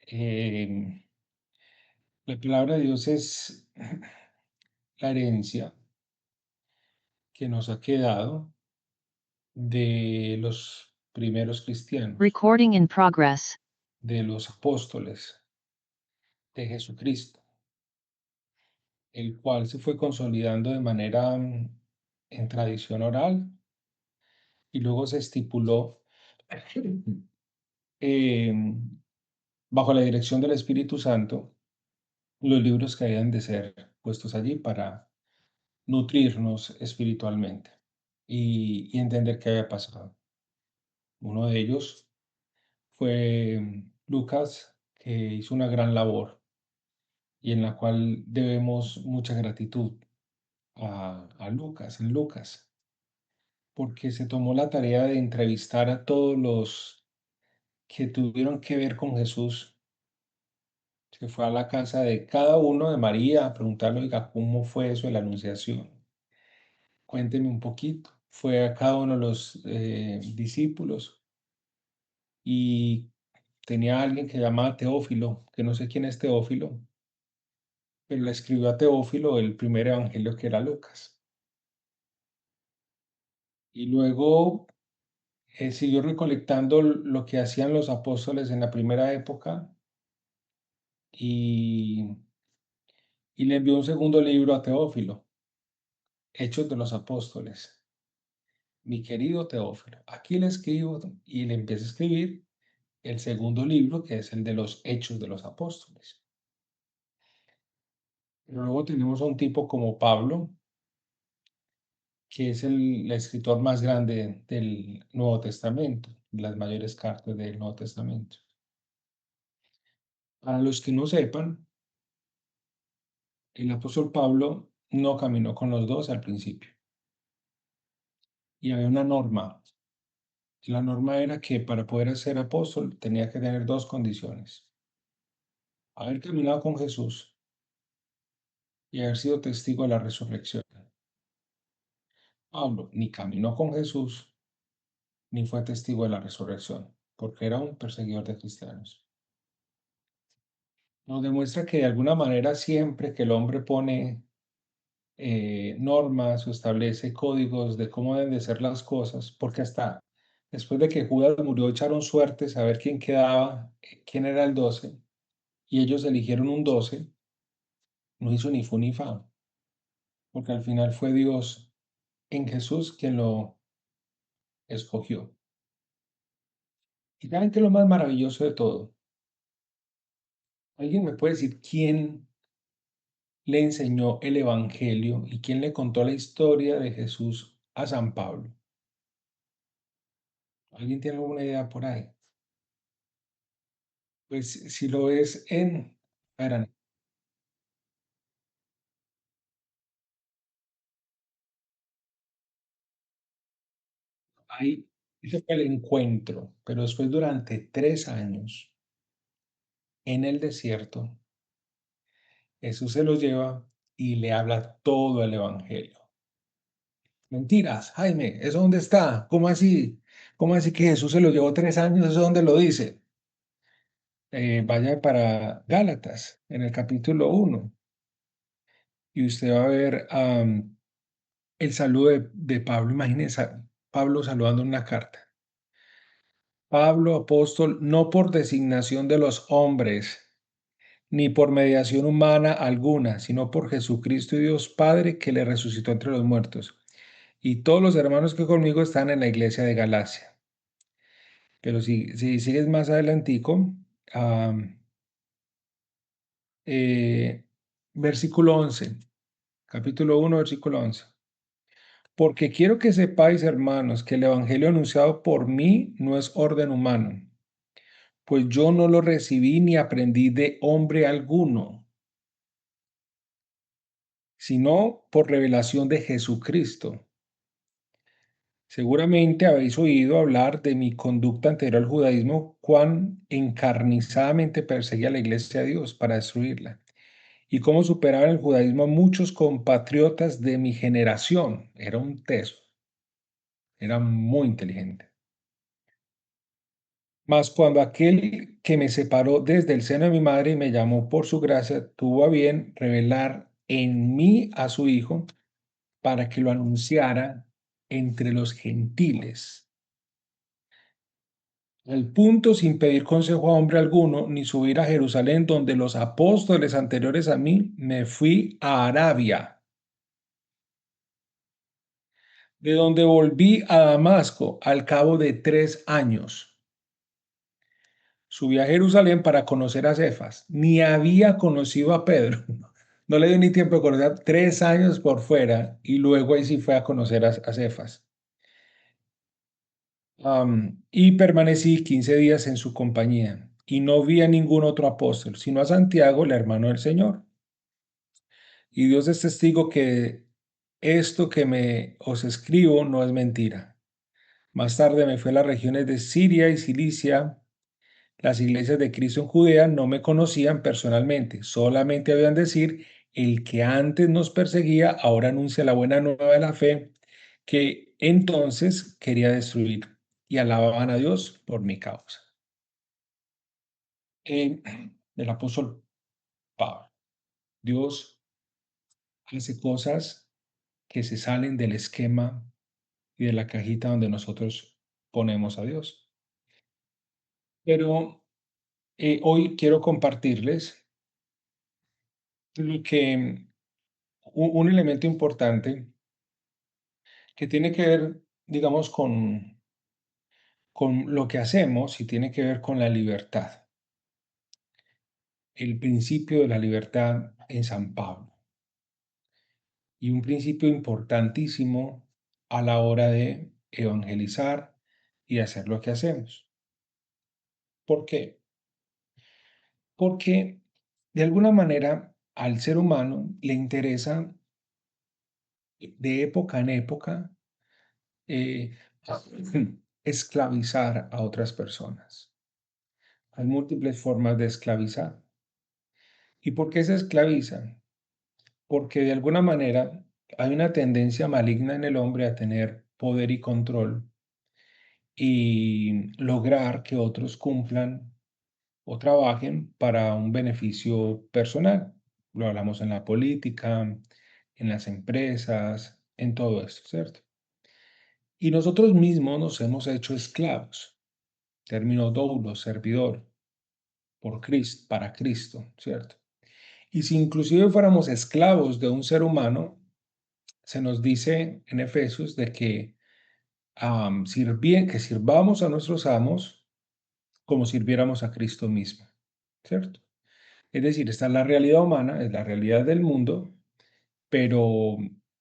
Eh, la palabra de Dios es la herencia que nos ha quedado de los primeros cristianos, Recording in progress. de los apóstoles de Jesucristo, el cual se fue consolidando de manera en tradición oral y luego se estipuló eh, bajo la dirección del Espíritu Santo los libros que habían de ser puestos allí para nutrirnos espiritualmente y entender qué había pasado. Uno de ellos fue Lucas, que hizo una gran labor y en la cual debemos mucha gratitud a Lucas, porque se tomó la tarea de entrevistar a todos los que tuvieron que ver con Jesús. Se fue a la casa de cada uno de María a preguntarle, oiga, ¿cómo fue eso de la anunciación? Cuénteme un poquito. Fue a cada uno de los discípulos y tenía a alguien que llamaba Teófilo, que no sé quién es Teófilo, pero le escribió a Teófilo el primer evangelio que era Lucas. Y luego siguió recolectando lo que hacían los apóstoles en la primera época y, y le envió un segundo libro a Teófilo, Hechos de los Apóstoles. Mi querido Teófilo, aquí le escribo y le empieza a escribir el segundo libro, que es el de los Hechos de los Apóstoles. Pero luego tenemos a un tipo como Pablo, que es el escritor más grande del Nuevo Testamento, las mayores cartas del Nuevo Testamento. Para los que no sepan, el apóstol Pablo no caminó con los dos al principio. Y había una norma. La norma era que para poder ser apóstol tenía que tener dos condiciones. Haber caminado con Jesús y haber sido testigo de la resurrección. Pablo ni caminó con Jesús ni fue testigo de la resurrección, porque era un perseguidor de cristianos. Nos demuestra que de alguna manera siempre que el hombre pone normas o establece códigos de cómo deben de ser las cosas, porque hasta después de que Judas murió echaron suertes a ver quién quedaba, quién era el 12, y ellos eligieron un 12, no hizo ni fu ni fa, porque al final fue Dios en Jesús quien lo escogió. Y saben que lo más maravilloso de todo, ¿alguien me puede decir quién le enseñó el Evangelio y quién le contó la historia de Jesús a San Pablo? ¿Alguien tiene alguna idea por ahí? Pues si lo ves en, verán, ahí ese fue el encuentro, pero después durante 3 años en el desierto, Jesús se los lleva y le habla todo el Evangelio. Mentiras, Jaime, ¿eso dónde está? ¿Cómo así? ¿Cómo así que Jesús se lo llevó 3 años? ¿Eso dónde lo dice? Vaya para Gálatas, en el capítulo 1, y usted va a ver el saludo de Pablo. Imagínense a Pablo saludando en una carta. Pablo, apóstol, no por designación de los hombres, ni por mediación humana alguna, sino por Jesucristo y Dios Padre que le resucitó entre los muertos. Y todos los hermanos que conmigo están en la iglesia de Galacia. Pero si sigues más adelantico, am, versículo 11, capítulo 1, versículo 11. Porque quiero que sepáis, hermanos, que el evangelio anunciado por mí no es orden humano, pues yo no lo recibí ni aprendí de hombre alguno, sino por revelación de Jesucristo. Seguramente habéis oído hablar de mi conducta anterior al judaísmo, cuán encarnizadamente perseguía a la iglesia de Dios para destruirla, y cómo superaba en el judaísmo a muchos compatriotas de mi generación. Era un teso, era muy inteligente. Mas cuando aquel que me separó desde el seno de mi madre y me llamó por su gracia, tuvo a bien revelar en mí a su Hijo para que lo anunciara entre los gentiles, al punto sin pedir consejo a hombre alguno, ni subir a Jerusalén, donde los apóstoles anteriores a mí me fui a Arabia, de donde volví a Damasco al cabo de 3 años. Subí a Jerusalén para conocer a Cefas. Ni había conocido a Pedro. No le dio ni tiempo de conocer. 3 años por fuera y luego ahí sí fue a conocer a Cefas. Y permanecí 15 días en su compañía y no vi a ningún otro apóstol, sino a Santiago, el hermano del Señor. Y Dios es testigo que esto que me os escribo no es mentira. Más tarde me fui a las regiones de Siria y Cilicia. Las iglesias de Cristo en Judea no me conocían personalmente, solamente habían decir, el que antes nos perseguía ahora anuncia la buena nueva de la fe que entonces quería destruir y alababan a Dios por mi causa. Eh, el apóstol Pablo, Dios hace cosas que se salen del esquema y de la cajita donde nosotros ponemos a Dios. Pero hoy quiero compartirles lo que un elemento importante que tiene que ver, digamos, con lo que hacemos y tiene que ver con la libertad, el principio de la libertad en San Pablo y un principio importantísimo a la hora de evangelizar y hacer lo que hacemos. ¿Por qué? Porque de alguna manera al ser humano le interesa de época en época eh, esclavizar a otras personas. Hay múltiples formas de esclavizar. ¿Y por qué se esclavizan? Porque de alguna manera hay una tendencia maligna en el hombre a tener poder y control y lograr que otros cumplan o trabajen para un beneficio personal. Lo hablamos en la política, en las empresas, en todo esto, ¿cierto? Y nosotros mismos nos hemos hecho esclavos, término doulo, servidor, por Cristo, para Cristo, ¿cierto? Y si inclusive fuéramos esclavos de un ser humano, se nos dice en Efesios de que, que sirvamos a nuestros amos como sirviéramos a Cristo mismo, ¿cierto? Es decir, esta es la realidad humana, es la realidad del mundo, pero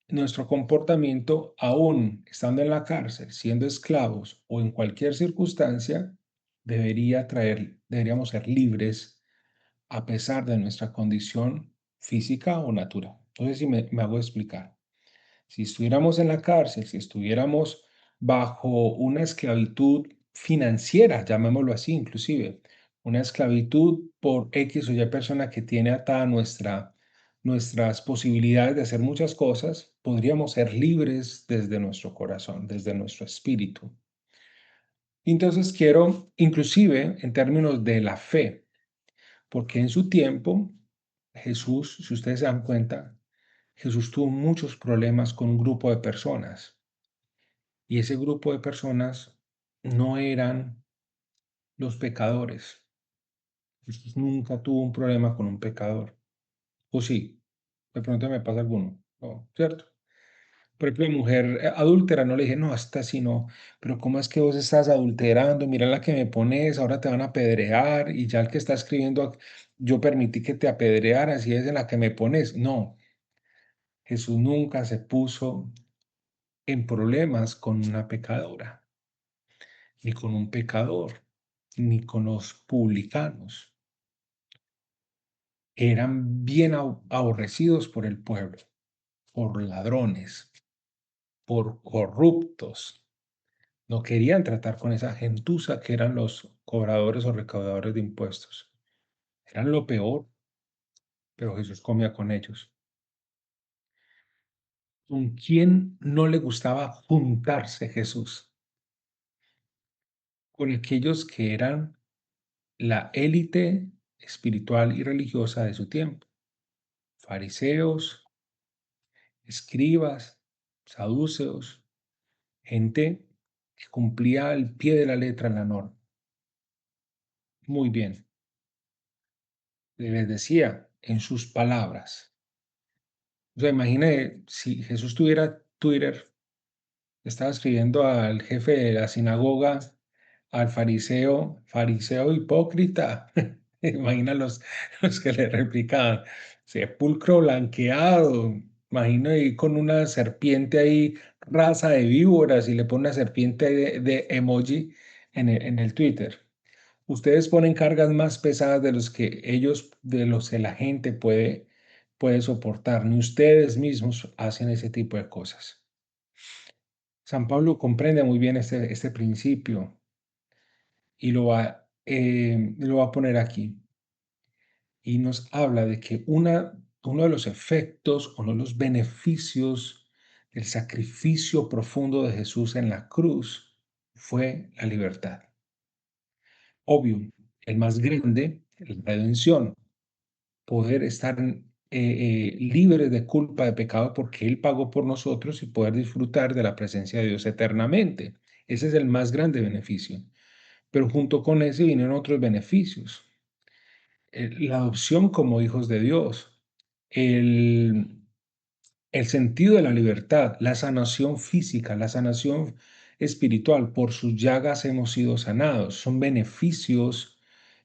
nuestro comportamiento, aún estando en la cárcel, siendo esclavos o en cualquier circunstancia, deberíamos ser libres a pesar de nuestra condición física o natural. Entonces, si me hago explicar. Si estuviéramos en la cárcel, si estuviéramos bajo una esclavitud financiera, llamémoslo así, inclusive, una esclavitud por X o Y persona que tiene atada nuestras posibilidades de hacer muchas cosas, podríamos ser libres desde nuestro corazón, desde nuestro espíritu. Entonces quiero, inclusive en términos de la fe, porque en su tiempo Jesús, si ustedes se dan cuenta, Jesús tuvo muchos problemas con un grupo de personas y ese grupo de personas no eran los pecadores. Jesús nunca tuvo un problema con un pecador. O sí, de pronto me pasa alguno, ¿no? ¿Cierto? Por ejemplo, mi mujer adúltera, no le dije, no, hasta así no, pero ¿cómo es que vos estás adulterando? Mira la que me pones, ahora te van a apedrear y ya el que está escribiendo, yo permití que te apedrearan, si es en la que me pones. No, Jesús nunca se puso en problemas con una pecadora, ni con un pecador, ni con los publicanos. Eran bien aborrecidos por el pueblo, por ladrones, por corruptos. No querían tratar con esa gentuza que eran los cobradores o recaudadores de impuestos. Eran lo peor, pero Jesús comía con ellos. ¿Con quién no le gustaba juntarse Jesús? con aquellos que eran la élite espiritual y religiosa de su tiempo, fariseos, escribas, saduceos, gente que cumplía al pie de la letra la norma. Muy bien, les decía en sus palabras. O sea, imagine si Jesús tuviera Twitter, estaba escribiendo al jefe de la sinagoga, al fariseo, fariseo hipócrita. Imagina los que le replicaban, sepulcro blanqueado. Imagino ahí con una serpiente ahí, raza de víboras, y le pone una serpiente de emoji en el Twitter. Ustedes ponen cargas más pesadas de los que ellos, de los que la gente puede soportar. Ni ustedes mismos hacen ese tipo de cosas. San Pablo comprende muy bien este principio y lo va a poner aquí. Y nos habla de que uno de los efectos, uno de los beneficios del sacrificio profundo de Jesús en la cruz fue la libertad. Obvio, el más grande, la redención, poder estar libres de culpa, de pecado, porque Él pagó por nosotros y poder disfrutar de la presencia de Dios eternamente. Ese es el más grande beneficio. Pero junto con ese vienen otros beneficios. La adopción como hijos de Dios, el, el sentido de la libertad, la sanación física, la sanación espiritual. Por sus llagas hemos sido sanados. Son beneficios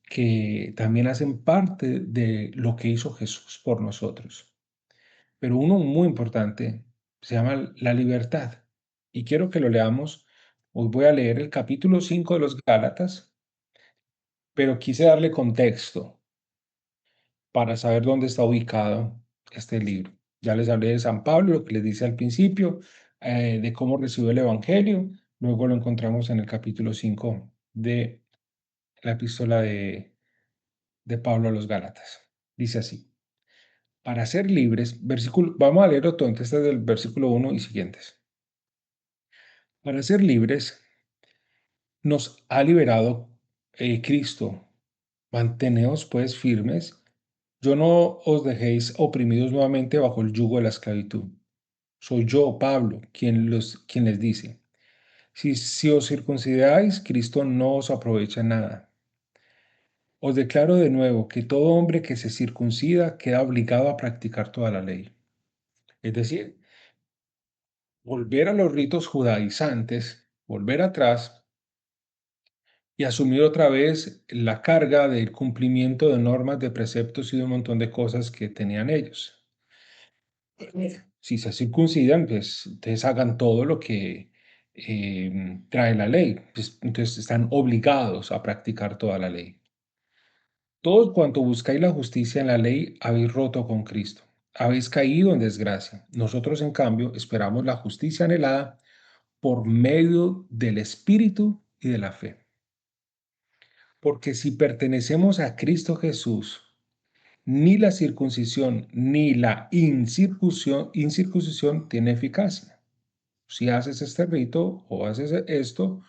que también hacen parte de lo que hizo Jesús por nosotros. Pero uno muy importante se llama la libertad. Y quiero que lo leamos. Hoy voy a leer el capítulo 5 de los Gálatas, pero quise darle contexto para saber dónde está ubicado este libro. Ya les hablé de San Pablo, lo que les dice al principio, de cómo recibió el Evangelio. Luego lo encontramos en el capítulo 5 de la epístola de Pablo a los Gálatas. Dice así: para ser libres, vamos a leerlo todo, entonces desde el versículo 1 y siguientes. Para ser libres nos ha liberado Cristo. Manteneos pues firmes. Yo no os dejéis oprimidos nuevamente bajo el yugo de la esclavitud. Soy yo, Pablo, quien les dice, si os circuncidáis, Cristo no os aprovecha nada. Os declaro de nuevo que todo hombre que se circuncida queda obligado a practicar toda la ley. Es decir, volver a los ritos judaizantes, volver atrás y asumir otra vez la carga del cumplimiento de normas, de preceptos y de un montón de cosas que tenían ellos. Si se circuncidan, pues ustedes hagan todo lo que trae la ley. Pues, entonces están obligados a practicar toda la ley. Todos cuanto buscáis la justicia en la ley, habéis roto con Cristo. Habéis caído en desgracia. Nosotros, en cambio, esperamos la justicia anhelada por medio del Espíritu y de la fe. Porque si pertenecemos a Cristo Jesús, ni la circuncisión ni la incircuncisión tiene eficacia. Si haces este rito o haces esto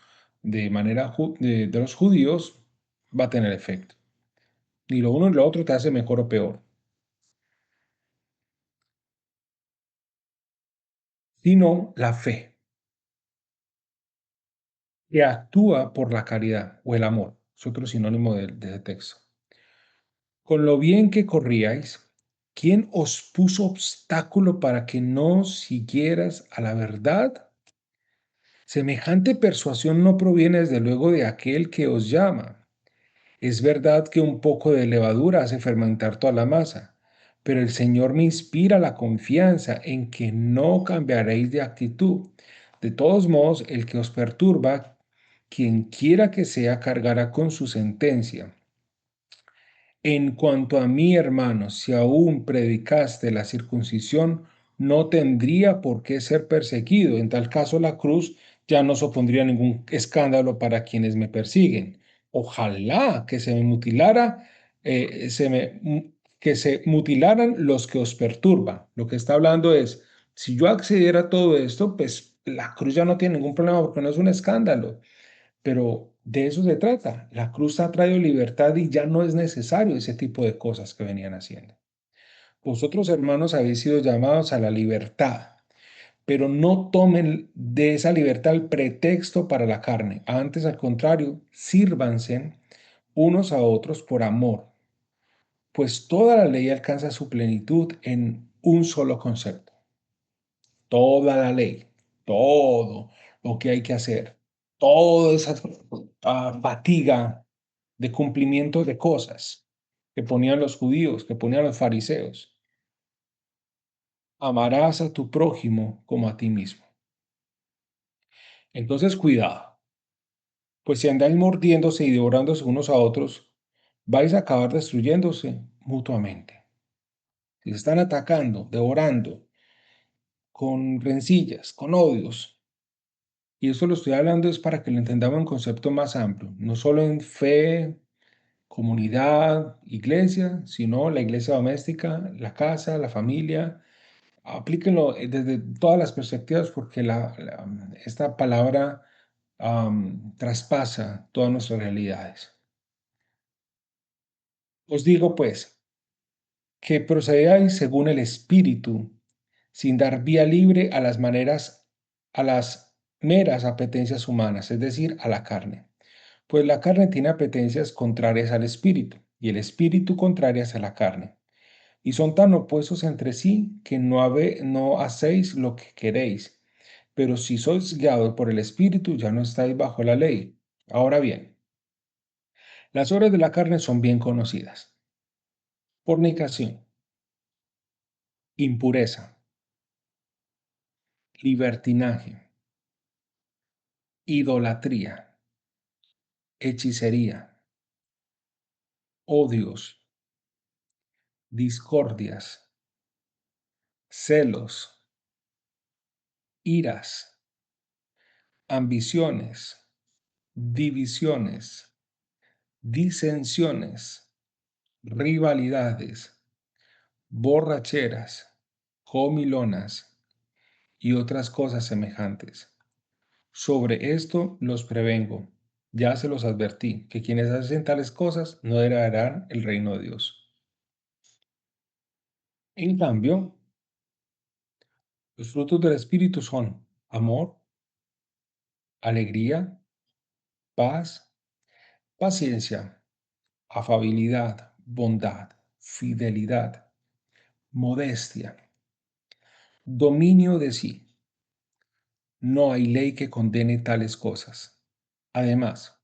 de manera de los judíos, va a tener efecto. Ni lo uno ni lo otro te hace mejor o peor, sino la fe, que actúa por la caridad o el amor. Es otro sinónimo de ese texto. Con lo bien que corríais, ¿quién os puso obstáculo para que no siguieras a la verdad? Semejante persuasión no proviene desde luego de aquel que os llama. Es verdad que un poco de levadura hace fermentar toda la masa, pero el Señor me inspira la confianza en que no cambiaréis de actitud. De todos modos, el que os perturba, quien quiera que sea, cargará con su sentencia. En cuanto a mí, hermanos, si aún predicaste la circuncisión, no tendría por qué ser perseguido. En tal caso, la cruz ya no supondría ningún escándalo para quienes me persiguen. Ojalá que se me mutilara, que se mutilaran los que os perturban. Lo que está hablando es, si yo accediera a todo esto, pues la cruz ya no tiene ningún problema porque no es un escándalo. Pero de eso se trata. La cruz ha traído libertad y ya no es necesario ese tipo de cosas que venían haciendo. Vosotros, hermanos, habéis sido llamados a la libertad, pero no tomen de esa libertad el pretexto para la carne. Antes, al contrario, sírvanse unos a otros por amor, pues toda la ley alcanza su plenitud en un solo concepto. Toda la ley, todo lo que hay que hacer, toda esa fatiga de cumplimiento de cosas que ponían los judíos, que ponían los fariseos. Amarás a tu prójimo como a ti mismo. Entonces, cuidado, pues si andáis mordiéndose y devorándose unos a otros, vais a acabar destruyéndose mutuamente. Si se están atacando, devorando, con rencillas, con odios, y esto lo estoy hablando es para que lo entendamos en un concepto más amplio, no solo en fe, comunidad, iglesia, sino la iglesia doméstica, la casa, la familia. Aplíquenlo desde todas las perspectivas porque esta palabra traspasa todas nuestras realidades. Os digo pues que procedáis según el Espíritu, sin dar vía libre a las maneras, a las meras apetencias humanas, es decir, a la carne. Pues la carne tiene apetencias contrarias al Espíritu y el Espíritu contrarias a la carne. Y son tan opuestos entre sí que no hacéis lo que queréis. Pero si sois guiados por el Espíritu, ya no estáis bajo la ley. Ahora bien, las obras de la carne son bien conocidas: fornicación, impureza, libertinaje, idolatría, hechicería, odios, discordias, celos, iras, ambiciones, divisiones, disensiones, rivalidades, borracheras, comilonas y otras cosas semejantes. Sobre esto los prevengo. Ya se los advertí, que quienes hacen tales cosas no heredarán el reino de Dios. En cambio, los frutos del Espíritu son amor, alegría, paz, paciencia, afabilidad, bondad, fidelidad, modestia, dominio de sí. No hay ley que condene tales cosas. Además,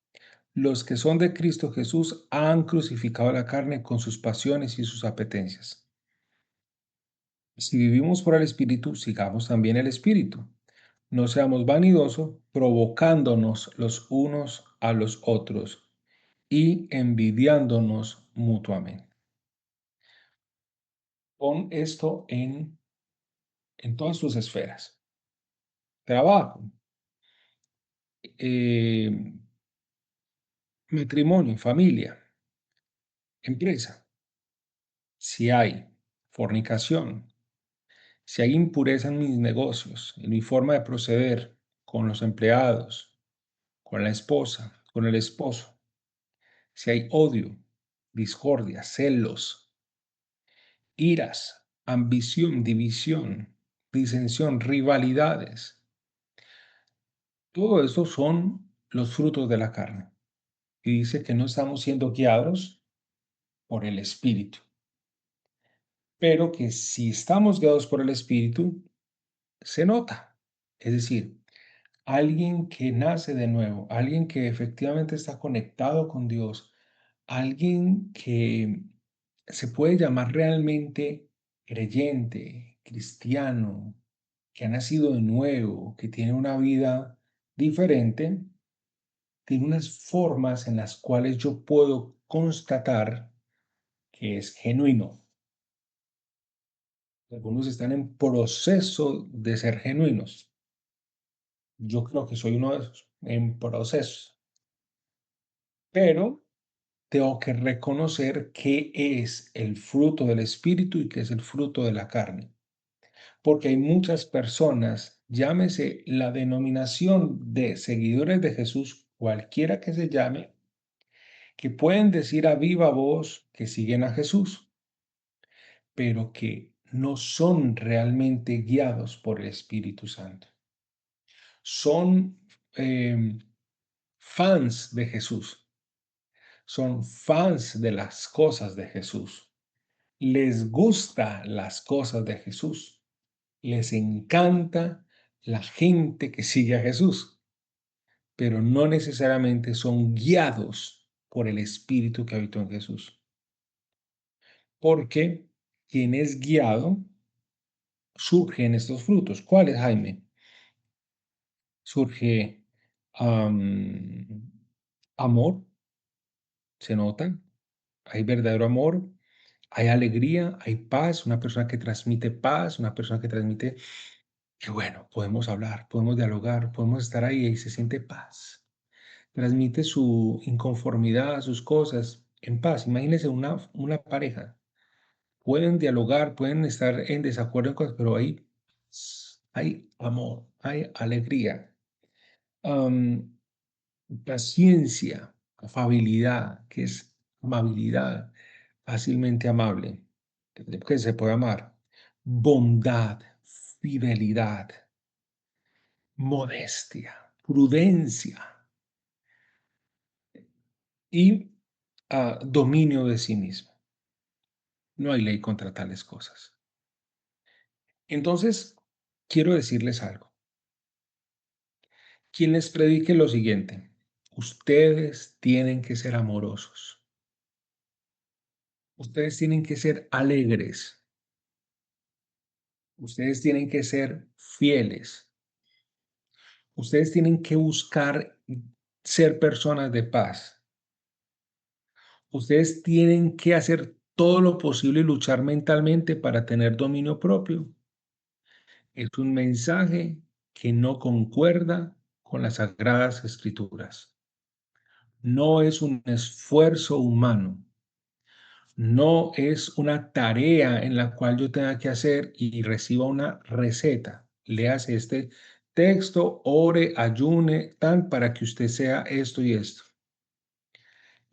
los que son de Cristo Jesús han crucificado la carne con sus pasiones y sus apetencias. Si vivimos por el Espíritu, sigamos también el Espíritu. No seamos vanidosos, provocándonos los unos a los otros y envidiándonos mutuamente. Pon esto en todas tus esferas. Trabajo, eh, matrimonio, familia, empresa. Si hay fornicación, si hay impureza en mis negocios, en mi forma de proceder con los empleados, con la esposa, con el esposo, si hay odio, discordia, celos, iras, ambición, división, disensión, rivalidades, todo eso son los frutos de la carne. Y dice que no estamos siendo guiados por el Espíritu, pero que si estamos guiados por el Espíritu, se nota. Es decir, alguien que nace de nuevo, alguien que efectivamente está conectado con Dios, alguien que se puede llamar realmente creyente, cristiano, que ha nacido de nuevo, que tiene una vida diferente, tiene unas formas en las cuales yo puedo constatar que es genuino. Algunos están en proceso de ser genuinos. Yo creo que soy uno de esos, en proceso. Pero tengo que reconocer qué es el fruto del Espíritu y qué es el fruto de la carne. Porque hay muchas personas, llámese la denominación de seguidores de Jesús cualquiera que se llame, que pueden decir a viva voz que siguen a Jesús, pero que no son realmente guiados por el Espíritu Santo. Son fans de Jesús, son fans de las cosas de Jesús, les gusta las cosas de Jesús, les encanta la gente que sigue a Jesús, pero no necesariamente son guiados por el Espíritu que habitó en Jesús. Porque quien es guiado, surgen estos frutos. ¿Cuáles, Jaime? Surge amor, se nota, hay verdadero amor, hay alegría, hay paz, una persona que transmite paz, una persona que transmite que bueno, podemos hablar, podemos dialogar, podemos estar ahí y se siente paz. Transmite su inconformidad, sus cosas en paz. Imagínense una pareja. Pueden dialogar, pueden estar en desacuerdo en cosas, pero hay amor, hay alegría, am, paciencia, afabilidad, que es amabilidad, fácilmente amable, que se puede amar, bondad, fidelidad, modestia, prudencia y dominio de sí mismo. No hay ley contra tales cosas. Entonces, quiero decirles algo. Quien les predique lo siguiente, ustedes tienen que ser amorosos, ustedes tienen que ser alegres, ustedes tienen que ser fieles, ustedes tienen que buscar ser personas de paz, ustedes tienen que hacer todo lo posible y luchar mentalmente para tener dominio propio. Es un mensaje que no concuerda con las sagradas escrituras. No es un esfuerzo humano. No es una tarea en la cual yo tenga que hacer y reciba una receta. Léase este texto, ore, ayune, tal, para que usted sea esto y esto.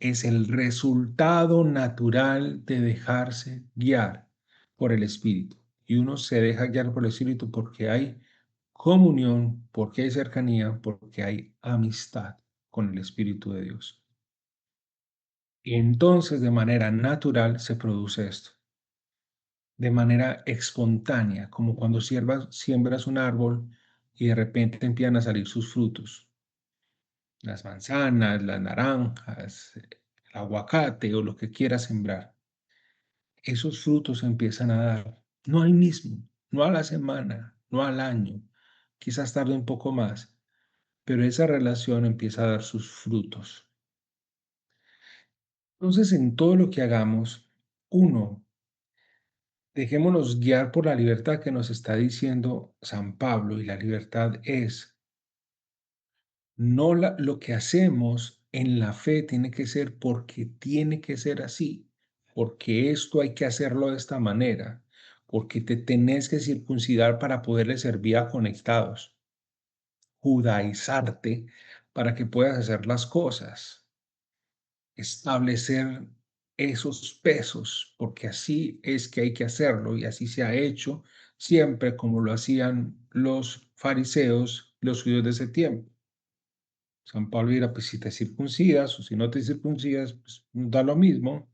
Es el resultado natural de dejarse guiar por el Espíritu. Y uno se deja guiar por el Espíritu porque hay comunión, porque hay cercanía, porque hay amistad con el Espíritu de Dios. Y entonces de manera natural se produce esto, de manera espontánea, como cuando siembras un árbol y de repente empiezan a salir sus frutos, las manzanas, las naranjas, el aguacate o lo que quieras sembrar. Esos frutos se empiezan a dar, no al mismo, no a la semana, no al año, quizás tarde un poco más, pero esa relación empieza a dar sus frutos. Entonces, en todo lo que hagamos, uno, dejémonos guiar por la libertad que nos está diciendo San Pablo, y la libertad es, no lo que hacemos en la fe tiene que ser porque tiene que ser así, porque esto hay que hacerlo de esta manera, porque te tenés que circuncidar para poderle servir a conectados, judaizarte para que puedas hacer las cosas, establecer esos pesos, porque así es que hay que hacerlo y así se ha hecho siempre como lo hacían los fariseos, los judíos de ese tiempo. San Pablo dirá, pues si te circuncidas o si no te circuncidas, pues da lo mismo.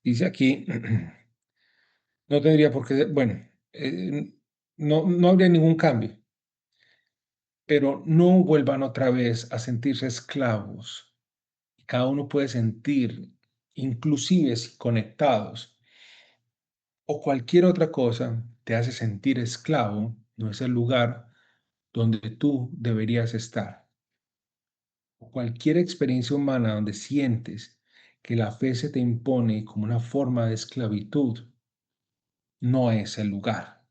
Dice aquí, no tendría por qué, bueno, no habría ningún cambio, pero no vuelvan otra vez a sentirse esclavos. Cada uno puede sentir, inclusive si conectados, o cualquier otra cosa te hace sentir esclavo, no es el lugar donde tú deberías estar. O cualquier experiencia humana donde sientes que la fe se te impone como una forma de esclavitud, no es el lugar.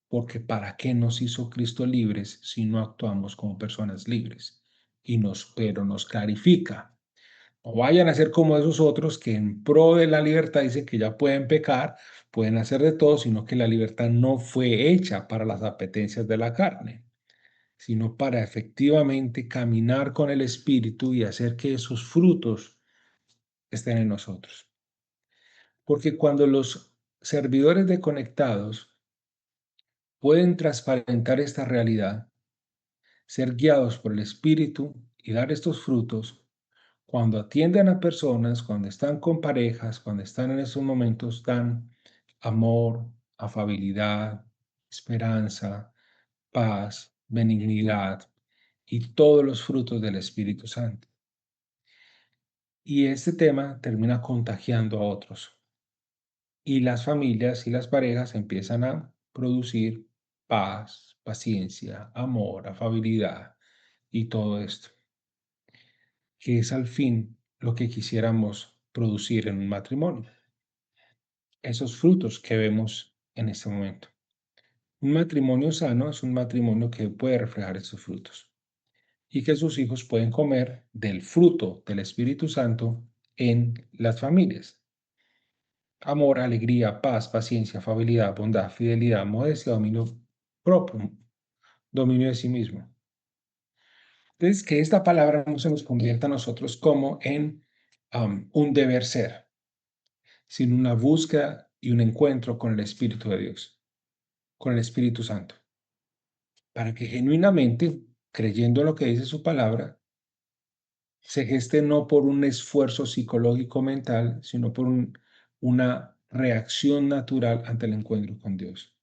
Porque ¿para qué nos hizo Cristo libres si no actuamos como personas libres? Pero nos clarifica. No vayan a ser como esos otros que en pro de la libertad dicen que ya pueden pecar, pueden hacer de todo, sino que la libertad no fue hecha para las apetencias de la carne, sino para efectivamente caminar con el Espíritu y hacer que esos frutos estén en nosotros. Porque cuando los servidores de conectados pueden transparentar esta realidad, ser guiados por el Espíritu y dar estos frutos, cuando atienden a personas, cuando están con parejas, cuando están en esos momentos, dan amor, afabilidad, esperanza, paz, benignidad y todos los frutos del Espíritu Santo. Y este tema termina contagiando a otros. Y las familias y las parejas empiezan a producir paz, paciencia, amor, afabilidad y todo esto, que es al fin lo que quisiéramos producir en un matrimonio. Esos frutos que vemos en este momento. Un matrimonio sano es un matrimonio que puede reflejar estos frutos y que sus hijos pueden comer del fruto del Espíritu Santo en las familias. Amor, alegría, paz, paciencia, afabilidad, bondad, fidelidad, modestia, dominio propio, dominio de sí mismo. Entonces, que esta palabra no se nos convierta a nosotros como en un deber ser, sino una búsqueda y un encuentro con el Espíritu de Dios, con el Espíritu Santo, para que genuinamente, creyendo en lo que dice su palabra, se geste no por un esfuerzo psicológico mental, sino por una reacción natural ante el encuentro con Dios.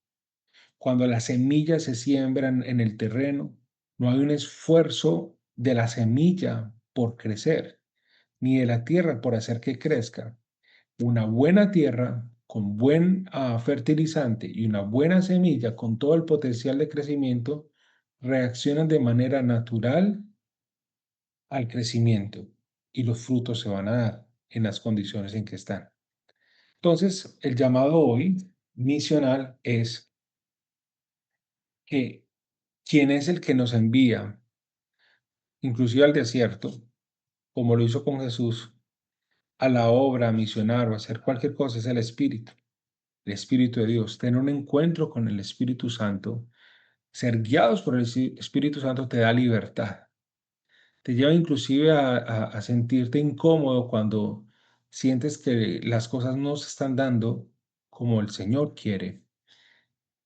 Cuando las semillas se siembran en el terreno, no hay un esfuerzo de la semilla por crecer, ni de la tierra por hacer que crezca. Una buena tierra con buen fertilizante y una buena semilla con todo el potencial de crecimiento reaccionan de manera natural al crecimiento y los frutos se van a dar en las condiciones en que están. Entonces, el llamado hoy misional es que quien es el que nos envía, inclusive al desierto, como lo hizo con Jesús, a la obra, a misionar o a hacer cualquier cosa, es el Espíritu de Dios. Tener un encuentro con el Espíritu Santo, ser guiados por el Espíritu Santo te da libertad. Te lleva inclusive a sentirte incómodo cuando sientes que las cosas no se están dando como el Señor quiere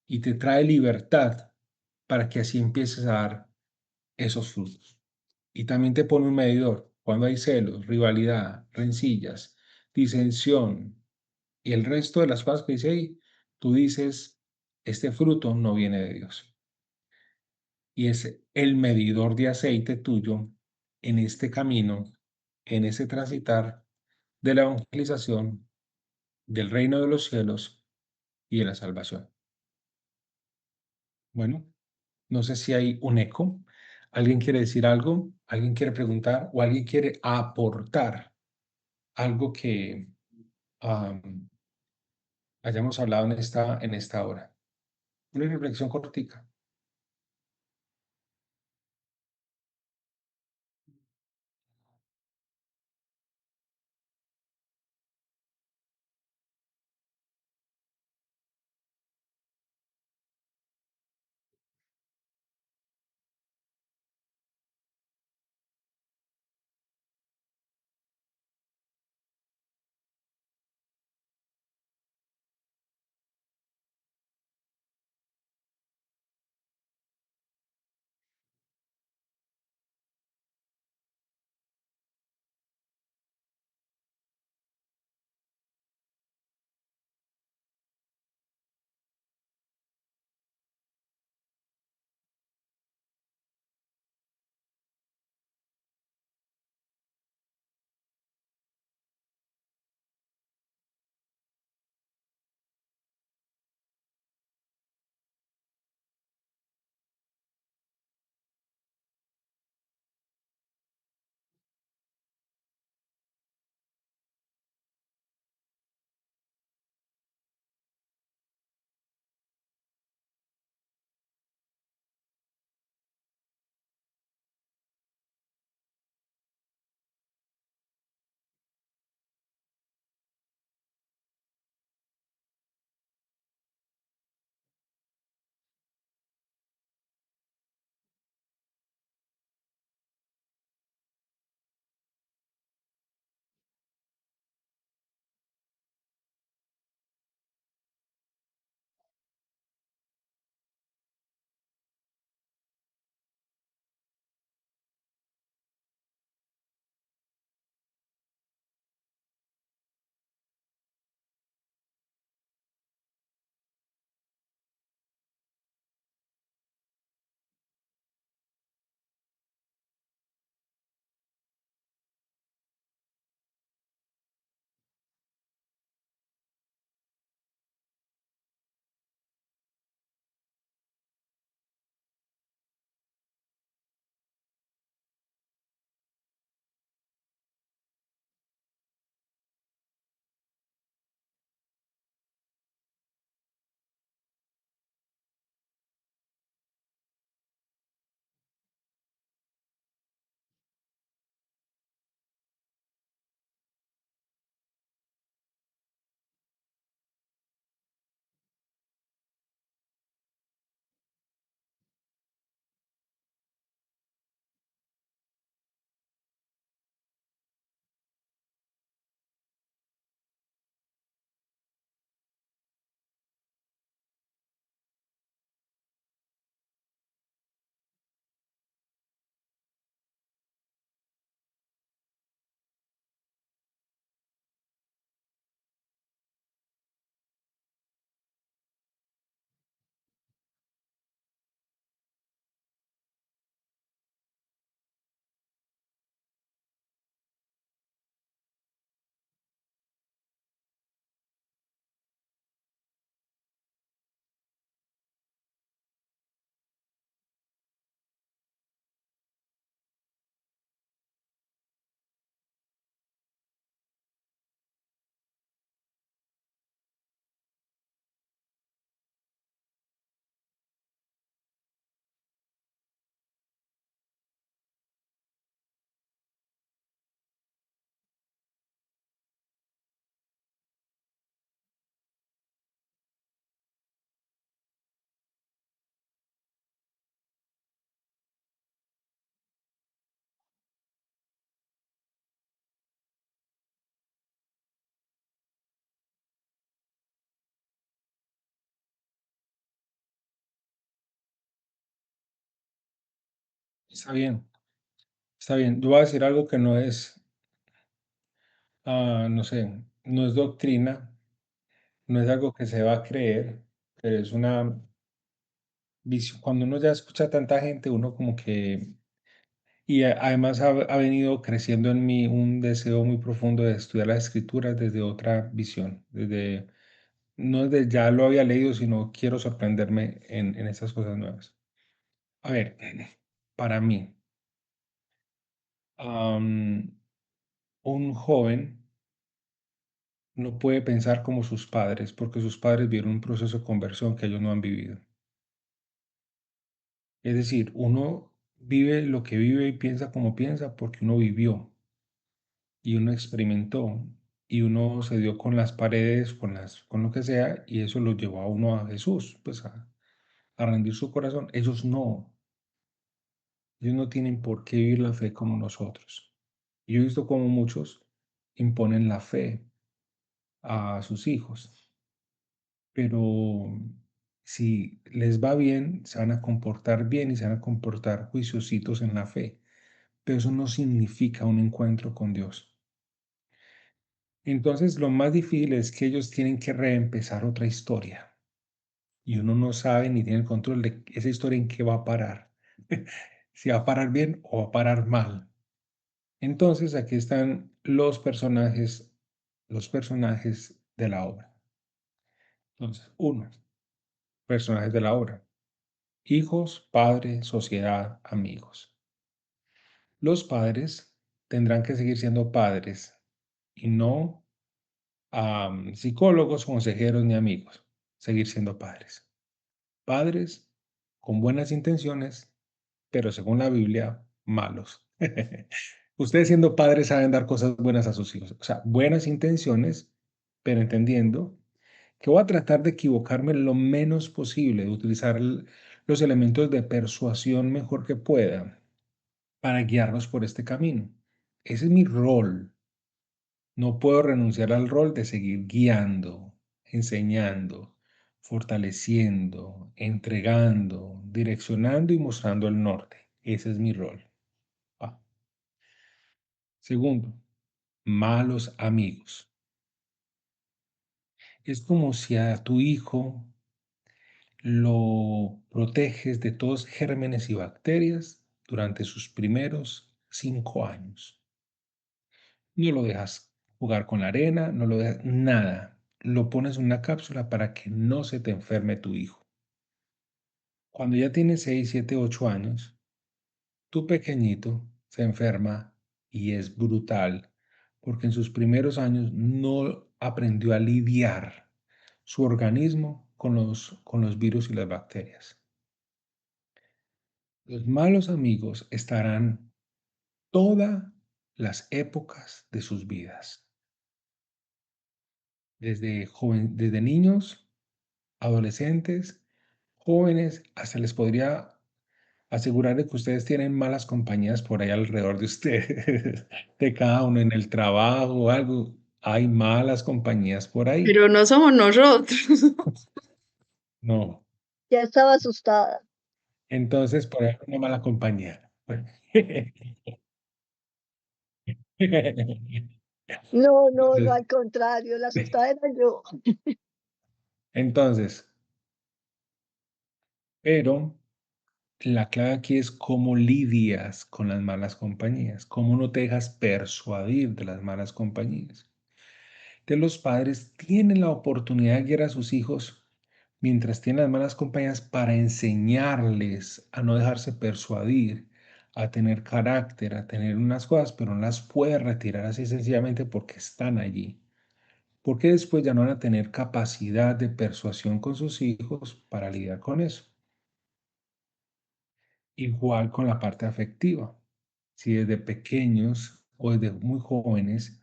y te trae libertad para que así empieces a dar esos frutos. Y también te pone un medidor. Cuando hay celos, rivalidad, rencillas, disensión y el resto de las cosas que dice ahí, tú dices, este fruto no viene de Dios. Y es el medidor de aceite tuyo en este camino, en ese transitar de la evangelización, del reino de los cielos y de la salvación. Bueno, no sé si hay un eco. ¿Alguien quiere decir algo? ¿Alguien quiere preguntar? ¿O alguien quiere aportar algo que am, hayamos hablado en esta hora? Una reflexión cortica. Está bien, está bien. Yo voy a decir algo que no es, no sé, no es doctrina, no es algo que se va a creer, pero es una visión. Cuando uno ya escucha a tanta gente, uno como que, y además ha venido creciendo en mí un deseo muy profundo de estudiar las escrituras desde otra visión, desde, no desde ya lo había leído, sino quiero sorprenderme en estas cosas nuevas. A ver, para mí, am, un joven no puede pensar como sus padres, porque sus padres vieron un proceso de conversión que ellos no han vivido. Es decir, uno vive lo que vive y piensa como piensa porque uno vivió y uno experimentó y uno se dio con las paredes, con lo que sea, y eso lo llevó a uno a Jesús, pues a rendir su corazón. Ellos no tienen por qué vivir la fe como nosotros. Yo he visto como muchos imponen la fe a sus hijos, pero si les va bien, se van a comportar bien y se van a comportar juiciositos en la fe, pero eso no significa un encuentro con Dios. Entonces, lo más difícil es que ellos tienen que reempezar otra historia y uno no sabe ni tiene el control de esa historia en qué va a parar, si va a parar bien o va a parar mal. Entonces, aquí están los personajes de la obra. Entonces, uno, personajes de la obra. Hijos, padre, sociedad, amigos. Los padres tendrán que seguir siendo padres y no psicólogos, consejeros ni amigos. Seguir siendo padres. Padres con buenas intenciones, pero según la Biblia, malos. Ustedes siendo padres saben dar cosas buenas a sus hijos. O sea, buenas intenciones, pero entendiendo que voy a tratar de equivocarme lo menos posible, de utilizar los elementos de persuasión mejor que pueda para guiarnos por este camino. Ese es mi rol. No puedo renunciar al rol de seguir guiando, enseñando, fortaleciendo, entregando, direccionando y mostrando el norte. Ese es mi rol. Ah. Segundo, malos amigos. Es como si a tu hijo lo proteges de todos gérmenes y bacterias durante sus primeros 5 años. No lo dejas jugar con la arena, no lo dejas nada. Lo pones en una cápsula para que no se te enferme tu hijo. Cuando ya tiene 6, 7, 8 años, tu pequeñito se enferma y es brutal porque en sus primeros años no aprendió a lidiar su organismo con los virus y las bacterias. Los malos amigos estarán todas las épocas de sus vidas, desde niños, adolescentes, jóvenes, hasta les podría asegurar de que ustedes tienen malas compañías por ahí alrededor de ustedes, de cada uno en el trabajo o algo. Hay malas compañías por ahí. Pero no somos nosotros. No. Ya estaba asustada. Entonces, por ahí hay una mala compañía. No, no, no, Entonces, al contrario, la asustada era yo. entonces, pero la clave aquí es cómo lidias con las malas compañías, cómo no te dejas persuadir de las malas compañías. Que los padres tienen la oportunidad de guiar a sus hijos mientras tienen las malas compañías para enseñarles a no dejarse persuadir, a tener carácter, a tener unas cosas, pero no las puede retirar así sencillamente porque están allí. Porque después ya no van a tener capacidad de persuasión con sus hijos para lidiar con eso. Igual con la parte afectiva. Si desde pequeños o desde muy jóvenes,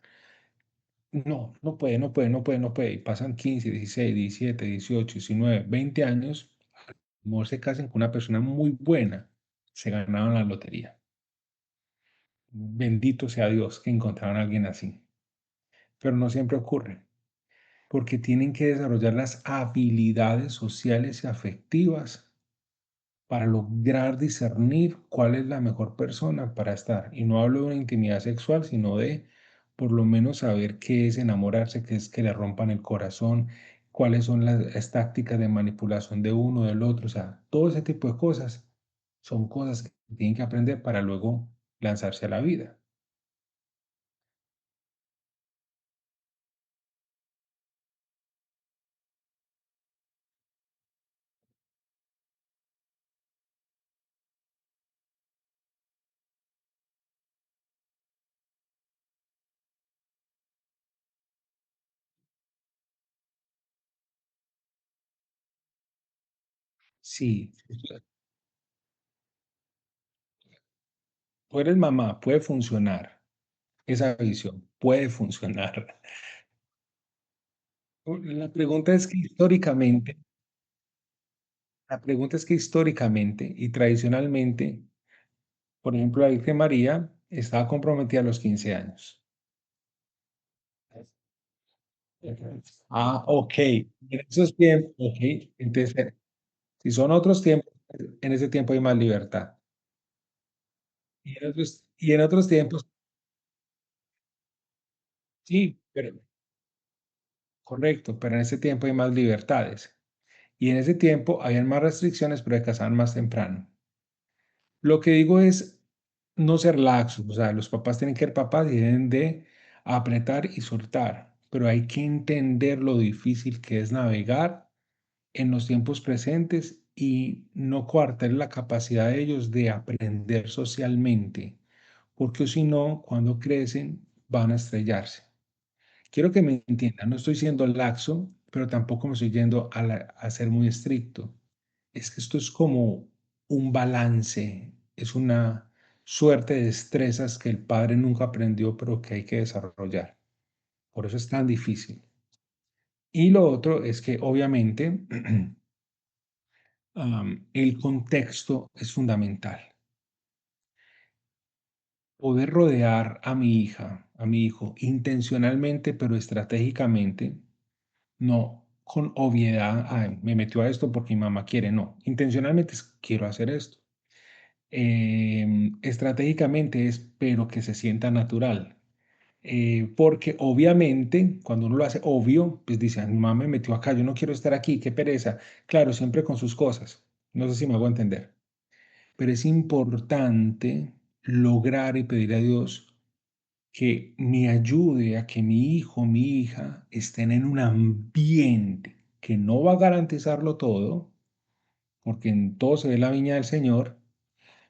no, no puede, no puede, no puede, no puede, y pasan 15, 16, 17, 18, 19, 20 años, no se casen con una persona muy buena, se ganaron la lotería. Bendito sea Dios que encontraron a alguien así. Pero no siempre ocurre, porque tienen que desarrollar las habilidades sociales y afectivas para lograr discernir cuál es la mejor persona para estar. Y no hablo de una intimidad sexual, sino de por lo menos saber qué es enamorarse, qué es que le rompan el corazón, cuáles son las tácticas de manipulación de uno, del otro, o sea, todo ese tipo de cosas son cosas que tienen que aprender para luego lanzarse a la vida. Sí, tú eres mamá, puede funcionar esa visión, puede funcionar. La pregunta es que históricamente, la pregunta es que históricamente y tradicionalmente, por ejemplo, la Virgen María estaba comprometida a los 15 años. Ah, ok. En esos tiempos, ok. Entonces, si son otros tiempos, en ese tiempo hay más libertad. Y en otros tiempos, sí, pero correcto, pero en ese tiempo hay más libertades. Y en ese tiempo habían más restricciones, pero se casaban más temprano. Lo que digo es no ser laxos, o sea, los papás tienen que ser papás y deben de apretar y soltar, pero hay que entender lo difícil que es navegar en los tiempos presentes y no coartar la capacidad de ellos de aprender socialmente, porque si no, cuando crecen van a estrellarse. Quiero que me entiendan, no estoy siendo laxo, pero tampoco me estoy yendo a ser muy estricto. Es que esto es como un balance, es una suerte de destrezas que el padre nunca aprendió, pero que hay que desarrollar. Por eso es tan difícil. Y lo otro es que obviamente el contexto es fundamental. Poder rodear a mi hija, a mi hijo, intencionalmente, pero estratégicamente, no con obviedad, "Ay, me metió a esto porque mi mamá quiere", no, intencionalmente quiero hacer esto. Estratégicamente es, pero que se sienta natural. Porque obviamente, cuando uno lo hace obvio, pues dice: "Ah, mi mamá me metió acá, yo no quiero estar aquí, qué pereza". Claro, siempre con sus cosas. No sé si me hago entender. Pero es importante lograr y pedir a Dios que me ayude a que mi hijo, mi hija estén en un ambiente que no va a garantizarlo todo, porque en todo se ve la viña del Señor,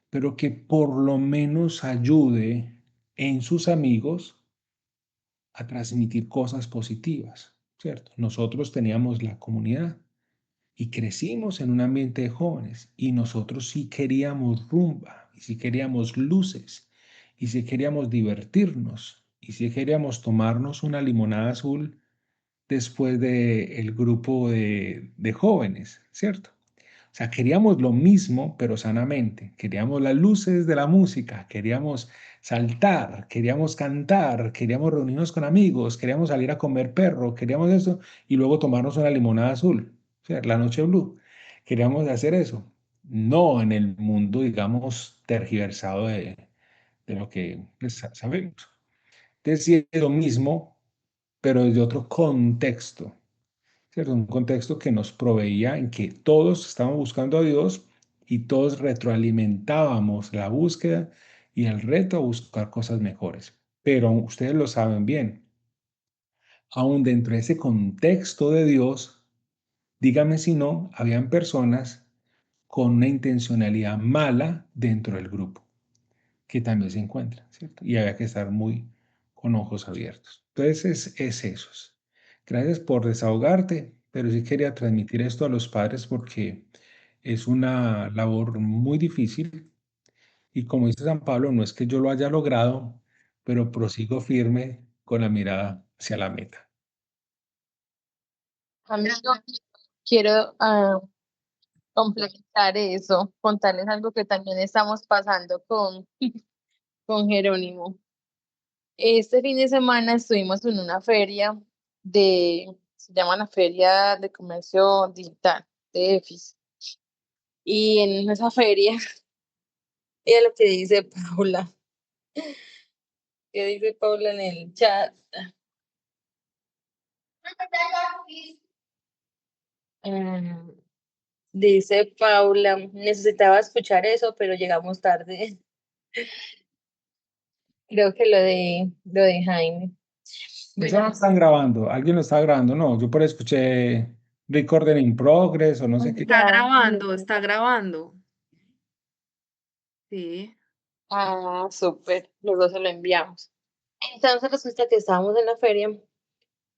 pero que por lo menos ayude en sus amigos a transmitir cosas positivas, ¿cierto? Nosotros teníamos la comunidad y crecimos en un ambiente de jóvenes y nosotros sí queríamos rumba y sí queríamos luces y sí queríamos divertirnos y sí queríamos tomarnos una limonada azul después del grupo de jóvenes, ¿cierto? O sea, queríamos lo mismo, pero sanamente. Queríamos las luces de la música, queríamos saltar, queríamos cantar, queríamos reunirnos con amigos, queríamos salir a comer perro, queríamos eso y luego tomarnos una limonada azul, o sea, la noche blue. Queríamos hacer eso. No en el mundo, digamos, tergiversado de lo que pues, sabemos. Entonces, sí es lo mismo, pero desde otro contexto. ¿Cierto? Un contexto que nos proveía en que todos estábamos buscando a Dios y todos retroalimentábamos la búsqueda y el reto a buscar cosas mejores. Pero ustedes lo saben bien, aún dentro de ese contexto de Dios, dígame si no, habían personas con una intencionalidad mala dentro del grupo, que también se encuentran, ¿cierto? Y había que estar muy con ojos abiertos. Entonces es eso. Gracias por desahogarte, pero sí quería transmitir esto a los padres porque es una labor muy difícil y como dice San Pablo, no es que yo lo haya logrado, pero prosigo firme con la mirada hacia la meta. Amigo, quiero complementar eso, contarles algo que también estamos pasando con Jerónimo. Este fin de semana estuvimos en una feria se llama la Feria de Comercio Digital de EFIS. Y en esa feria, ella lo que dice Paula, ¿qué dice Paula en el chat? Mm, dice Paula, necesitaba escuchar eso, pero llegamos tarde. Creo que lo de Jaime. Eso no están grabando, alguien lo está grabando, no, yo por ahí escuché recording in progress o no sé qué. Ya, Está grabando. Sí. ah, súper, luego se lo enviamos. Entonces resulta que estábamos en la feria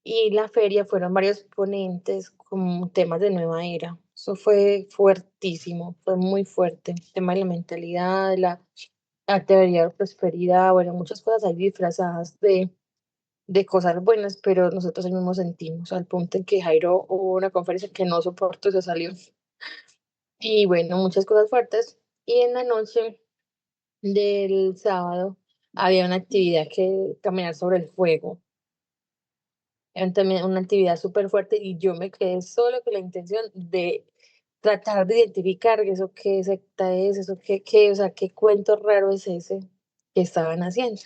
y la feria fueron varios ponentes con temas de nueva era. Eso fue fuertísimo, fue muy fuerte. El tema de la mentalidad, de la teoría de prosperidad, bueno, muchas cosas ahí disfrazadas de cosas buenas, pero nosotros ahí mismo sentimos, al punto en que Jairo hubo una conferencia que no soportó y se salió. Y bueno, muchas cosas fuertes. Y en la noche del sábado había una actividad que caminar sobre el fuego. Era también una actividad súper fuerte y yo me quedé solo con la intención de tratar de identificar eso qué secta es, eso qué, o sea, qué cuento raro es ese que estaban haciendo.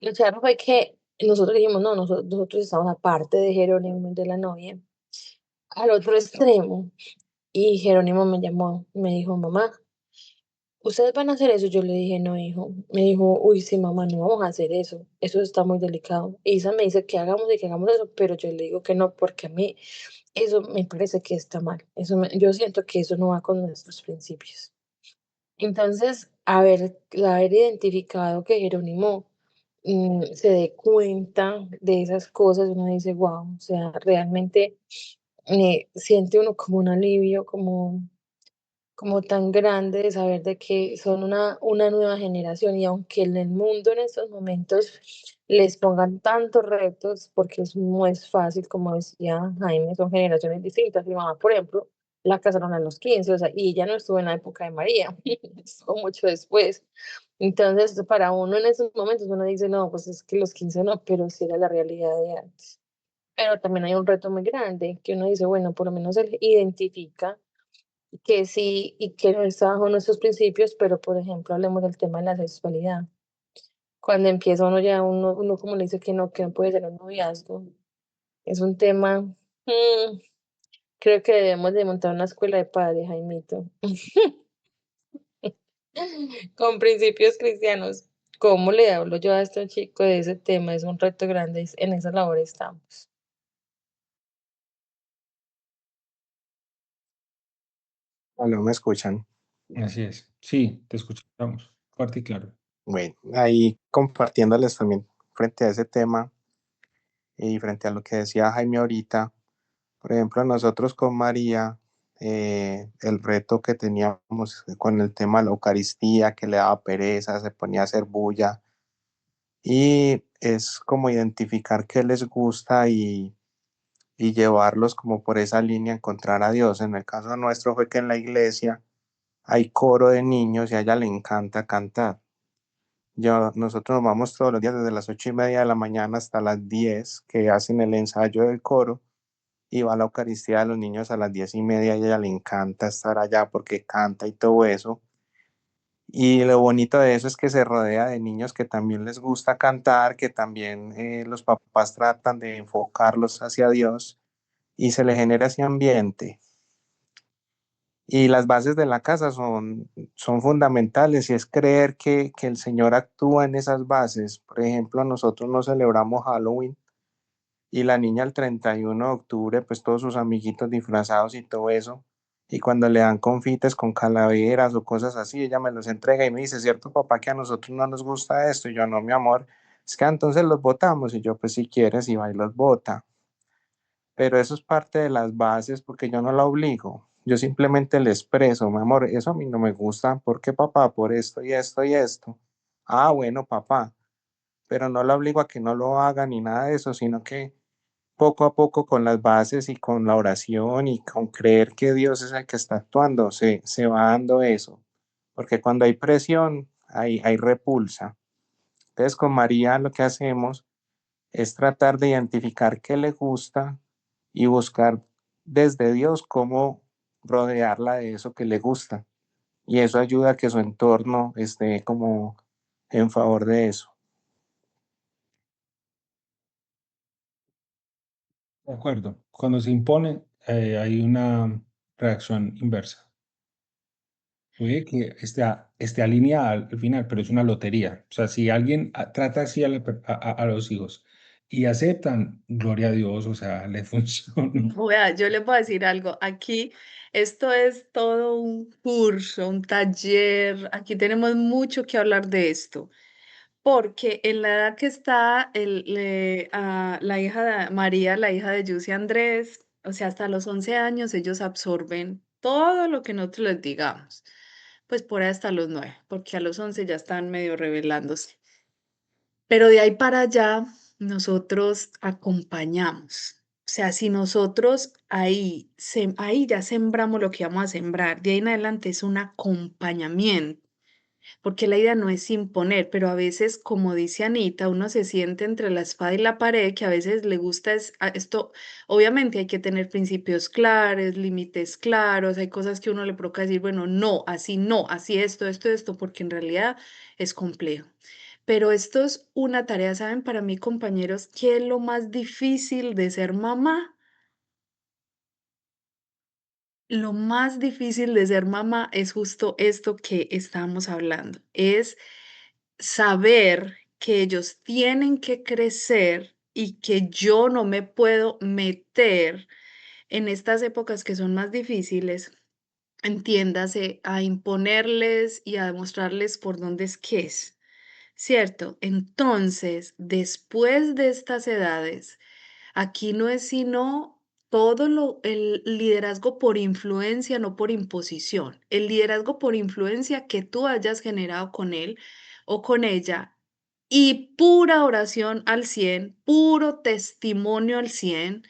Lo charro fue que nosotros dijimos, no, nosotros estamos aparte de Jerónimo y de la novia, al otro extremo. Y Jerónimo me llamó, me dijo, mamá, ¿ustedes van a hacer eso? Yo le dije, no, hijo. Me dijo, uy, sí, mamá, no vamos a hacer eso. Eso está muy delicado. Isa me dice que hagamos y que hagamos eso, pero yo le digo que no, porque a mí eso me parece que está mal. Yo siento que eso no va con nuestros principios. Entonces, haber identificado que Jerónimo se dé cuenta de esas cosas, uno dice, wow, o sea, realmente siente uno como un alivio, como tan grande de saber de que son una nueva generación y aunque en el mundo en estos momentos les pongan tantos retos, porque no es fácil, como decía Jaime, son generaciones distintas. Mi mamá, por ejemplo, la casaron a los 15, o sea, y ella no estuvo en la época de María, estuvo mucho después. Entonces, para uno en esos momentos uno dice, no, pues es que los 15 no, pero sí era la realidad de antes. Pero también hay un reto muy grande, que uno dice, bueno, por lo menos él identifica que sí y que no está bajo nuestros principios, pero por ejemplo, hablemos del tema de la sexualidad. Cuando empieza uno como le dice que no puede ser un noviazgo, es un tema, creo que debemos de montar una escuela de padres, Jaimito, con principios cristianos. ¿Cómo le hablo yo a este chico de ese tema? Es un reto grande, en esa labor estamos. ¿No me escuchan? Así es, sí, te escuchamos, fuerte y claro. Bueno, ahí compartiéndoles también frente a ese tema y frente a lo que decía Jaime ahorita, por ejemplo, nosotros con María, el reto que teníamos con el tema de la Eucaristía, que le daba pereza, se ponía a hacer bulla, y es como identificar qué les gusta y llevarlos como por esa línea, encontrar a Dios. En el caso nuestro fue que en la iglesia hay coro de niños y a ella le encanta cantar. Nosotros nos vamos todos los días desde las 8:30 de la mañana hasta las 10 que hacen el ensayo del coro y va a la Eucaristía de los niños a las 10:30 y a ella le encanta estar allá porque canta y todo eso. Y lo bonito de eso es que se rodea de niños que también les gusta cantar, que también los papás tratan de enfocarlos hacia Dios y se le genera ese ambiente. Y las bases de la casa son fundamentales y es creer que el Señor actúa en esas bases. Por ejemplo, nosotros no celebramos Halloween y la niña el 31 de octubre, pues todos sus amiguitos disfrazados y todo eso. Y cuando le dan confites con calaveras o cosas así, ella me los entrega y me dice, ¿cierto, papá, que a nosotros no nos gusta esto? Y yo, no, mi amor, es que entonces los botamos. Y yo, pues si quieres, y va y los bota. Pero eso es parte de las bases porque yo no la obligo. Yo simplemente le expreso, mi amor, eso a mí no me gusta. ¿Por qué, papá? Por esto y esto y esto. Ah, bueno, papá, pero no la obligo a que no lo haga ni nada de eso, sino que poco a poco con las bases y con la oración y con creer que Dios es el que está actuando, se va dando eso. Porque cuando hay presión, hay repulsa. Entonces con María lo que hacemos es tratar de identificar qué le gusta y buscar desde Dios cómo rodearla de eso que le gusta. Y eso ayuda a que su entorno esté como en favor de eso. De acuerdo. Cuando se impone, hay una reacción inversa. Puede que esté alineada al final, pero es una lotería. O sea, si alguien trata así a los hijos y aceptan, gloria a Dios, o sea, le funciona. Vea, yo les voy a decir algo. Aquí esto es todo un curso, un taller. Aquí tenemos mucho que hablar de esto. Porque en la edad que está la hija de María, la hija de Yusi Andrés, o sea, hasta los 11 años ellos absorben todo lo que nosotros les digamos. Pues por ahí hasta los 9, porque a los 11 ya están medio revelándose. Pero de ahí para allá nosotros acompañamos. O sea, si nosotros ahí ya sembramos lo que vamos a sembrar, de ahí en adelante es un acompañamiento, porque la idea no es imponer, pero a veces, como dice Anita, uno se siente entre la espada y la pared, que a veces le gusta esto. Obviamente hay que tener principios claros, límites claros, hay cosas que uno le provoca decir, bueno, no, así esto, porque en realidad es complejo. Pero esto es una tarea, ¿saben? Para mí, compañeros, ¿qué es lo más difícil de ser mamá? Lo más difícil de ser mamá es justo esto que estamos hablando, es saber que ellos tienen que crecer y que yo no me puedo meter en estas épocas que son más difíciles, entiéndase, a imponerles y a demostrarles por dónde es que es, ¿cierto? Entonces, después de estas edades, aquí no es sino el liderazgo por influencia, no por imposición. El liderazgo por influencia que tú hayas generado con él o con ella y pura oración al 100, puro testimonio al 100.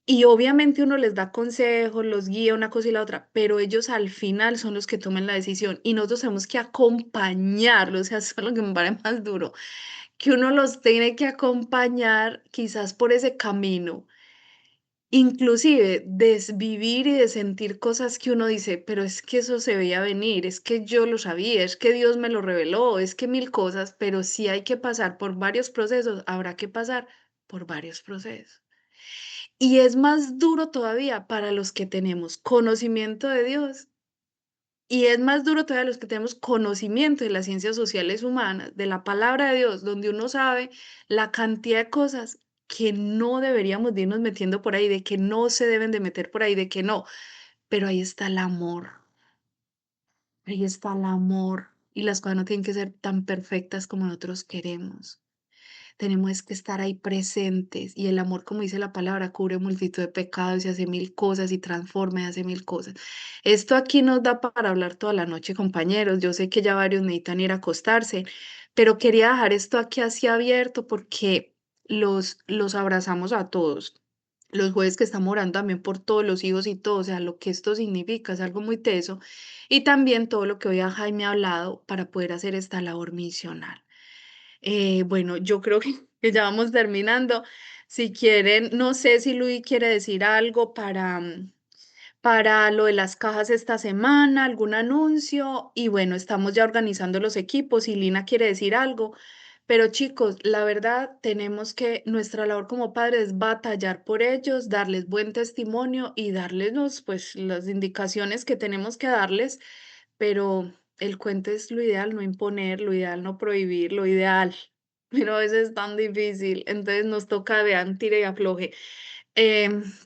Y obviamente uno les da consejos, los guía una cosa y la otra, pero ellos al final son los que toman la decisión y nosotros tenemos que acompañarlos, o sea, eso es lo que me parece más duro, que uno los tiene que acompañar quizás por ese camino, inclusive desvivir y de sentir cosas que uno dice, pero es que eso se veía venir, es que yo lo sabía, es que Dios me lo reveló, es que mil cosas, pero si hay que pasar por varios procesos, habrá que pasar por varios procesos. Y es más duro todavía para los que tenemos conocimiento de Dios. Y es más duro todavía los que tenemos conocimiento de las ciencias sociales humanas, de la palabra de Dios, donde uno sabe la cantidad de cosas que no deberíamos de irnos metiendo por ahí, de que no se deben de meter por ahí, de que no. Pero ahí está el amor y las cosas no tienen que ser tan perfectas como nosotros queremos. Tenemos que estar ahí presentes y el amor, como dice la palabra, cubre multitud de pecados y hace mil cosas y transforma y hace mil cosas. Esto aquí nos da para hablar toda la noche, compañeros. Yo sé que ya varios necesitan ir a acostarse, pero quería dejar esto aquí así abierto porque los abrazamos a todos. Los jueves que estamos orando también por todos los hijos y todo, o sea, lo que esto significa es algo muy teso. Y también todo lo que hoy a Jaime ha hablado para poder hacer esta labor misional. Bueno, yo creo que ya vamos terminando. Si quieren, no sé si Luis quiere decir algo para lo de las cajas esta semana, algún anuncio. Y bueno, estamos ya organizando los equipos. Si Lina quiere decir algo. Pero chicos, la verdad, nuestra labor como padres es batallar por ellos, darles buen testimonio y darles pues, las indicaciones que tenemos que darles, pero el cuento es lo ideal, no imponer, lo ideal, no prohibir, lo ideal, pero a veces es tan difícil, entonces nos toca, vean, tire y afloje,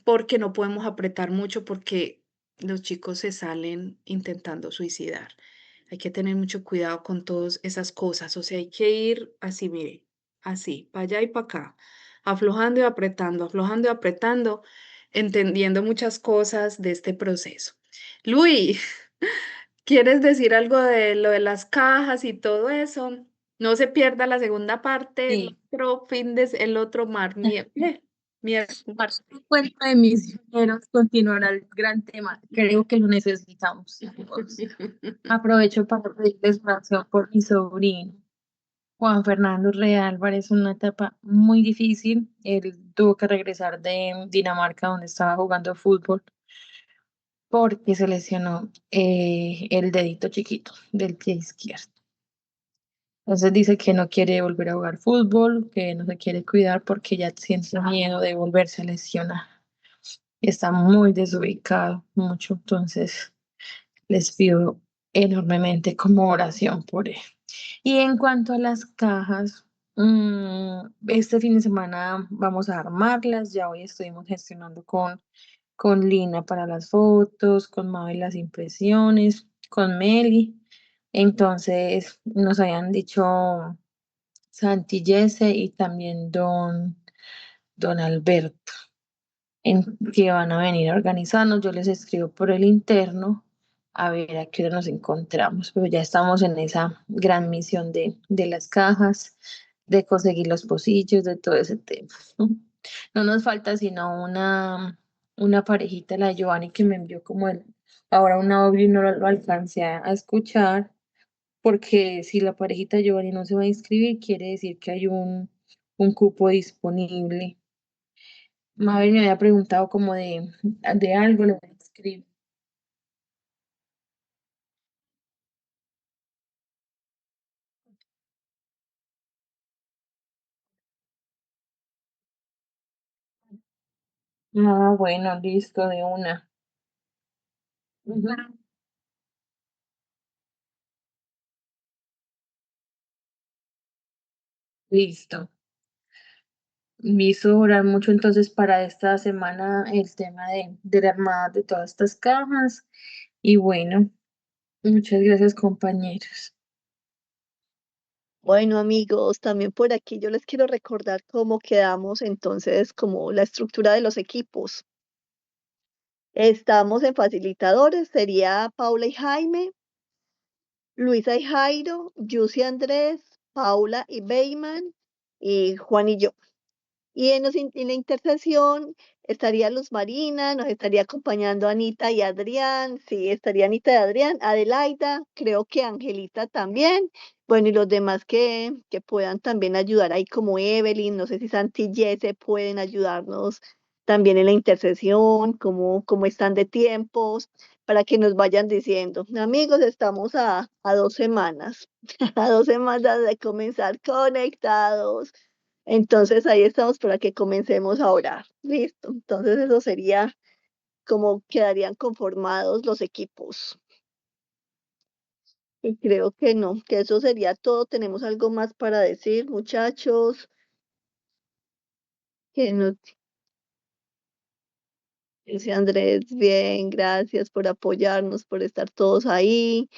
porque no podemos apretar mucho porque los chicos se salen intentando suicidar. Hay que tener mucho cuidado con todas esas cosas, o sea, hay que ir así, mire, así, para allá y para acá, aflojando y apretando, entendiendo muchas cosas de este proceso. Luis, ¿quieres decir algo de lo de las cajas y todo eso? No se pierda la segunda parte, el Sí. otro el otro Marzo, el cuento de misioneros continuará el gran tema. Creo que lo necesitamos todos. Aprovecho para pedirles oración por mi sobrino, Juan Fernando Rea Álvarez, una etapa muy difícil. Él tuvo que regresar de Dinamarca, donde estaba jugando fútbol. porque se lesionó el dedito chiquito del pie izquierdo. Entonces dice que no quiere volver a jugar fútbol, que no se quiere cuidar porque ya siente miedo de volverse a lesionar. Está muy desubicado, mucho. Entonces les pido enormemente como oración por él. Y en cuanto a las cajas, este fin de semana vamos a armarlas. Ya hoy estuvimos gestionando con Lina para las fotos, con Mabel las impresiones, con Meli. Entonces nos habían dicho Santi Yese y también don Alberto que van a venir a organizarnos. Yo les escribo por el interno a ver a qué hora nos encontramos, pero ya estamos en esa gran misión de las cajas, de conseguir los pocillos, de todo ese tema. No nos falta sino una parejita, la de Giovanni, que me envió como ahora un audio y no lo alcancé a escuchar, porque si la parejita de Giovanni no se va a inscribir, quiere decir que hay un cupo disponible. Mabel me había preguntado como de algo, le voy a escribir. Ah, bueno, listo, de una. Ujú. Listo. Me hizo orar mucho entonces para esta semana el tema de la armada de todas estas cajas. Y bueno, muchas gracias, compañeros. Bueno, amigos, también por aquí yo les quiero recordar cómo quedamos entonces, como la estructura de los equipos. Estamos en facilitadores, sería Paula y Jaime, Luisa y Jairo, Yusi y Andrés, Paula y Beyman, y Juan y yo. Y en la intercesión estaría Luz Marina, nos estaría acompañando Anita y Adrián, sí, estaría Anita y Adrián, Adelaida, creo que Angelita también, bueno, y los demás que puedan también ayudar ahí como Evelyn, no sé si Santi y Jesse pueden ayudarnos también en la intercesión, cómo están de tiempos, para que nos vayan diciendo, amigos, estamos a 2 semanas, a 2 semanas de comenzar conectados. Entonces ahí estamos para que comencemos a orar. Listo. Entonces eso sería como quedarían conformados los equipos. Y creo que no, que eso sería todo. Tenemos algo más para decir, muchachos. Que no, dice Andrés, bien, gracias por apoyarnos, por estar todos ahí.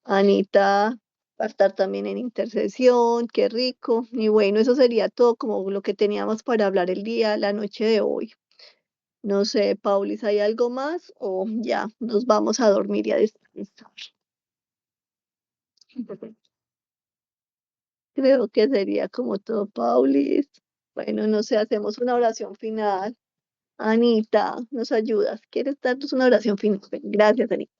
Anita va a estar también en intercesión, qué rico. Y bueno, eso sería todo como lo que teníamos para hablar la noche de hoy. No sé, Paulis, ¿hay algo más o ya nos vamos a dormir y a descansar? Creo que sería como todo, Paulis. Bueno, no sé, hacemos una oración final. Anita, ¿nos ayudas? ¿Quieres darnos una oración final? Gracias, Anita.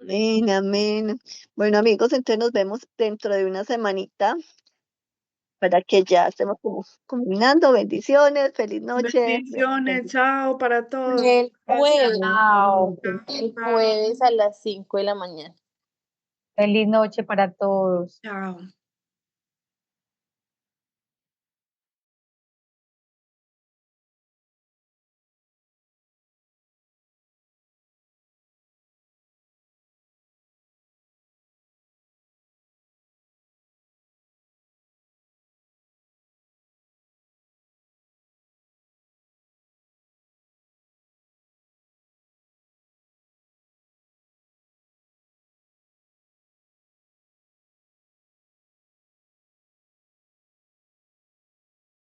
Amén, amén. Bueno, amigos, entonces nos vemos dentro de una semanita para que ya estemos como combinando. Bendiciones, feliz noche. Bendiciones, chao para todos. El jueves, Chao. el jueves a las 5 de la mañana. Feliz noche para todos. Chao.